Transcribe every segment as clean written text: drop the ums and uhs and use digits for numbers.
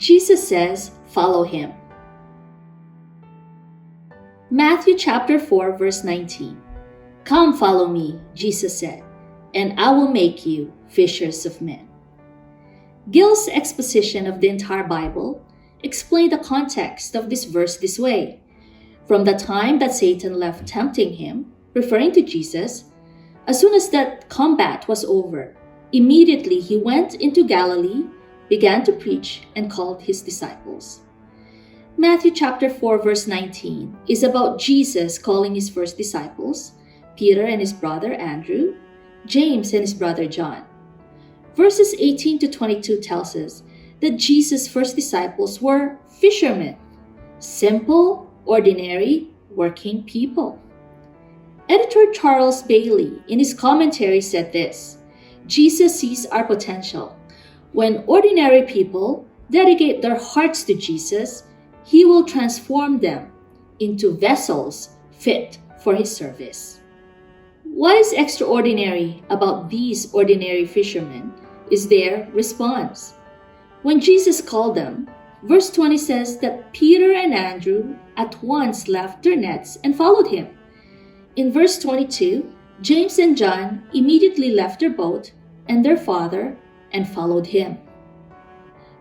Jesus says, follow him. Matthew chapter 4 verse 19. Come follow me, Jesus said, and I will make you fishers of men. Gill's exposition of the entire Bible explained the context of this verse this way. From the time that Satan left tempting him, referring to Jesus, as soon as that combat was over, immediately he went into Galilee, began to preach, and called his disciples. Matthew chapter 4 verse 19 is about Jesus calling his first disciples, Peter and his brother Andrew, James and his brother John. Verses 18 to 22 tells us that Jesus' first disciples were fishermen, simple, ordinary, working people. Editor Charles Bailey, in his commentary, said this: Jesus sees our potential. When ordinary people dedicate their hearts to Jesus, he will transform them into vessels fit for his service. What is extraordinary about these ordinary fishermen is their response. When Jesus called them, verse 20 says that Peter and Andrew at once left their nets and followed him. In verse 22, James and John immediately left their boat and their father and followed him.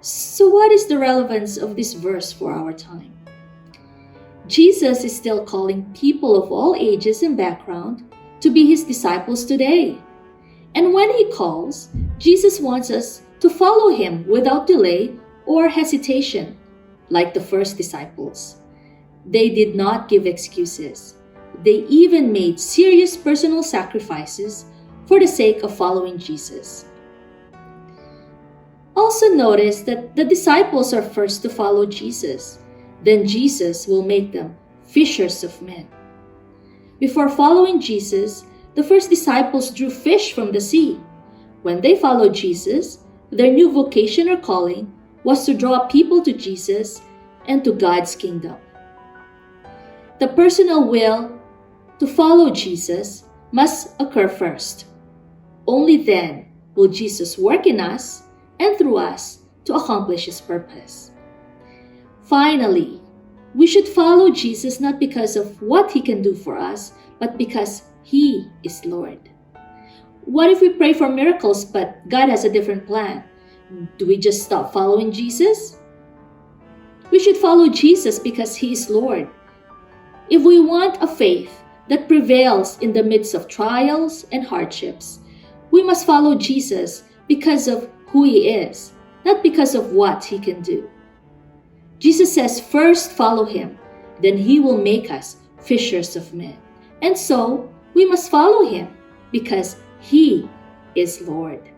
So what is the relevance of this verse for our time? Jesus is still calling people of all ages and background to be his disciples today. And when he calls, Jesus wants us to follow him without delay or hesitation, like the first disciples. They did not give excuses. They even made serious personal sacrifices for the sake of following Jesus. Also notice that the disciples are first to follow Jesus. Then Jesus will make them fishers of men. Before following Jesus, the first disciples drew fish from the sea. When they followed Jesus, their new vocation or calling was to draw people to Jesus and to God's kingdom. The personal will to follow Jesus must occur first. Only then will Jesus work in us and through us to accomplish his purpose. Finally, we should follow Jesus not because of what he can do for us, but because he is Lord. What if we pray for miracles, but God has a different plan? Do we just stop following Jesus? We should follow Jesus because he is Lord. If we want a faith that prevails in the midst of trials and hardships, we must follow Jesus because of who he is, not because of what he can do. Jesus says, first follow him, then he will make us fishers of men. And so, we must follow him because he is Lord.